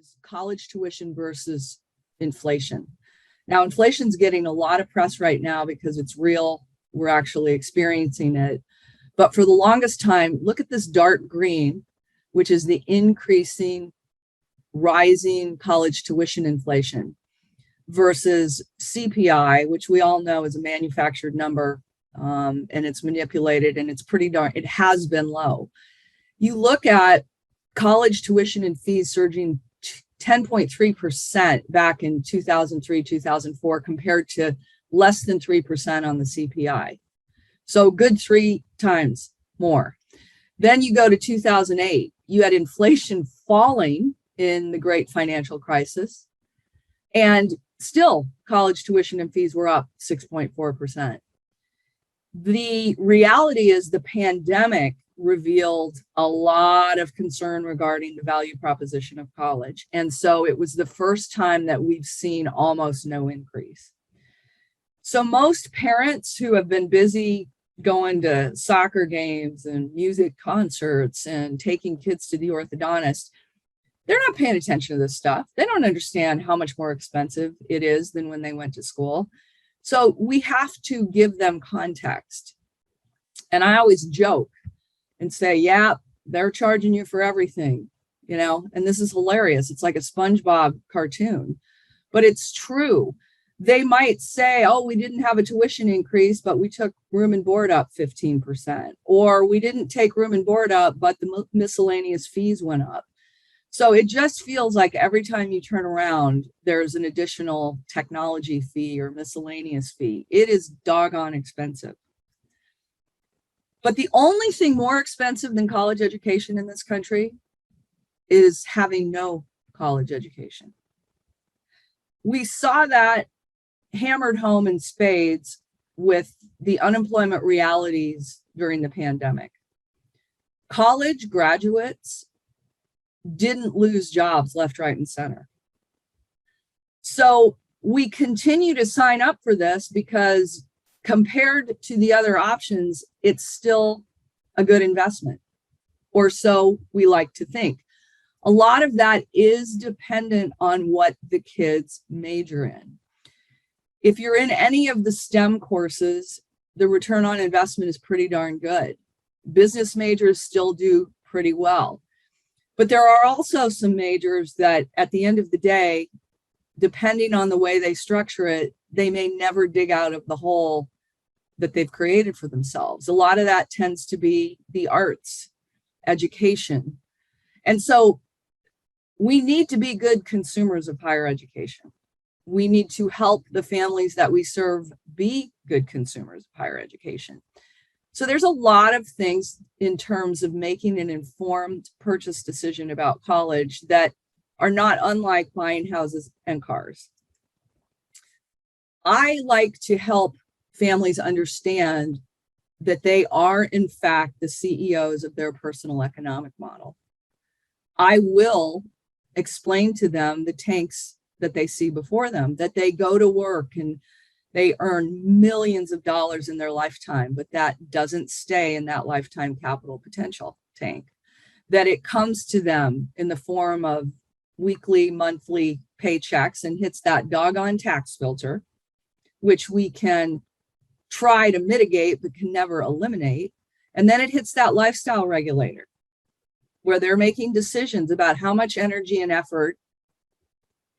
is college tuition versus inflation. Now, inflation's getting a lot of press right now because it's real. We're actually experiencing it. But for the longest time, look at this dark green, which is the increasing, rising college tuition inflation versus CPI, which we all know is a manufactured number, and it's manipulated, and it's it has been low. You look at college tuition and fees surging 10.3% back in 2003, 2004, compared to less than 3% on the CPI. So good 3 times more. Then you go to 2008, you had inflation falling in the great financial crisis, and still college tuition and fees were up 6.4%. The reality is the pandemic revealed a lot of concern regarding the value proposition of college. And so it was the first time that we've seen almost no increase. So most parents who have been busy going to soccer games and music concerts and taking kids to the orthodontist, they're not paying attention to this stuff. They don't understand how much more expensive it is than when they went to school. So we have to give them context. And I always joke and say, yeah, they're charging you for everything, and this is hilarious. It's like a SpongeBob cartoon, but it's true. They might say, oh, we didn't have a tuition increase, but we took room and board up 15%, or we didn't take room and board up, but the miscellaneous fees went up. So it just feels like every time you turn around, there's an additional technology fee or miscellaneous fee. It is doggone expensive. But the only thing more expensive than college education in this country is having no college education. We saw that hammered home in spades with the unemployment realities during the pandemic. College graduates didn't lose jobs left, right, and center. So we continue to sign up for this because compared to the other options, it's still a good investment, or so we like to think. A lot of that is dependent on what the kids major in. If you're in any of the STEM courses, the return on investment is pretty darn good. Business majors still do pretty well. But there are also some majors that at the end of the day, depending on the way they structure it, they may never dig out of the hole that they've created for themselves. A lot of that tends to be the arts, education. And so we need to be good consumers of higher education. We need to help the families that we serve be good consumers of higher education. So there's a lot of things in terms of making an informed purchase decision about college that are not unlike buying houses and cars. I like to help families understand that they are, in fact, the CEOs of their personal economic model. I will explain to them the tanks that they see before them, that they go to work and they earn millions of dollars in their lifetime, but that doesn't stay in that lifetime capital potential tank, that it comes to them in the form of weekly, monthly paychecks and hits that doggone tax filter, which we can try to mitigate, but can never eliminate. And then it hits that lifestyle regulator where they're making decisions about how much energy and effort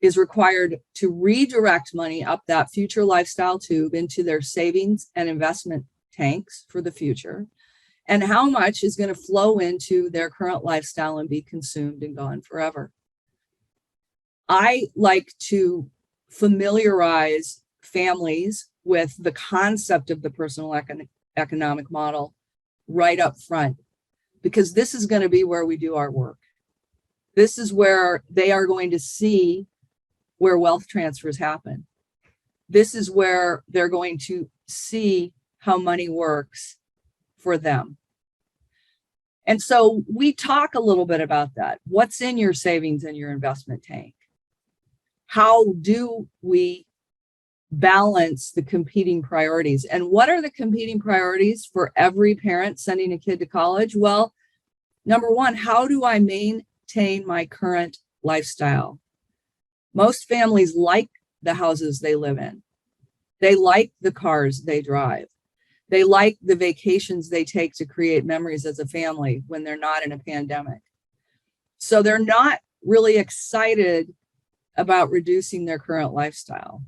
is required to redirect money up that future lifestyle tube into their savings and investment tanks for the future, and how much is going to flow into their current lifestyle and be consumed and gone forever. I like to familiarize families with the concept of the personal economic model right up front, because this is going to be where we do our work. This is where they are going to see where wealth transfers happen. This is where they're going to see how money works for them. And so we talk a little bit about that. What's in your savings and your investment tank? How do we balance the competing priorities? And what are the competing priorities for every parent sending a kid to college? Well, number one, how do I maintain my current lifestyle. Most families like the houses they live in. They like the cars they drive. They like the vacations they take to create memories as a family when they're not in a pandemic. So they're not really excited about reducing their current lifestyle.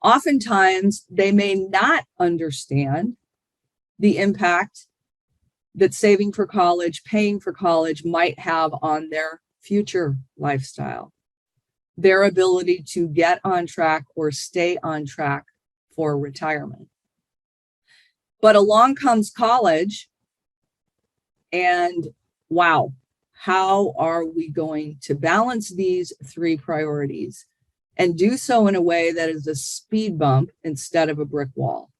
Oftentimes, they may not understand the impact that saving for college, paying for college might have on their future lifestyle, their ability to get on track or stay on track for retirement. But along comes college, and wow, how are we going to balance these three priorities and do so in a way that is a speed bump instead of a brick wall?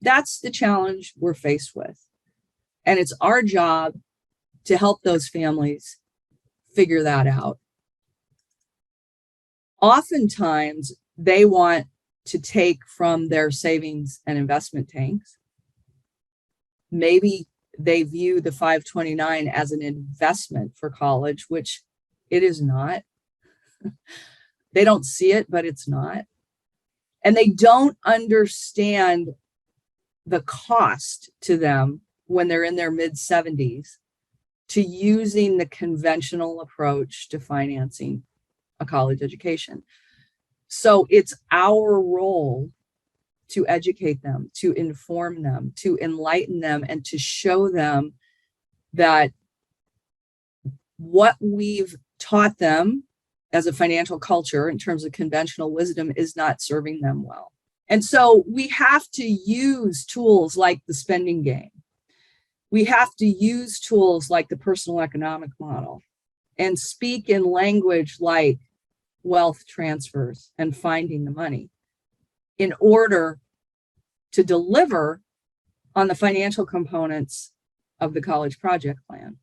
That's the challenge we're faced with. And it's our job to help those families figure that out. Oftentimes, they want to take from their savings and investment tanks. Maybe they view the 529 as an investment for college, which it is not. They don't see it, but it's not. And they don't understand the cost to them when they're in their mid-70s to using the conventional approach to financing a college education. So it's our role to educate them, to inform them, to enlighten them, and to show them that what we've taught them as a financial culture in terms of conventional wisdom is not serving them well. And so we have to use tools like the spending game. We have to use tools like the personal economic model and speak in language like wealth transfers and finding the money in order to deliver on the financial components of the college project plan.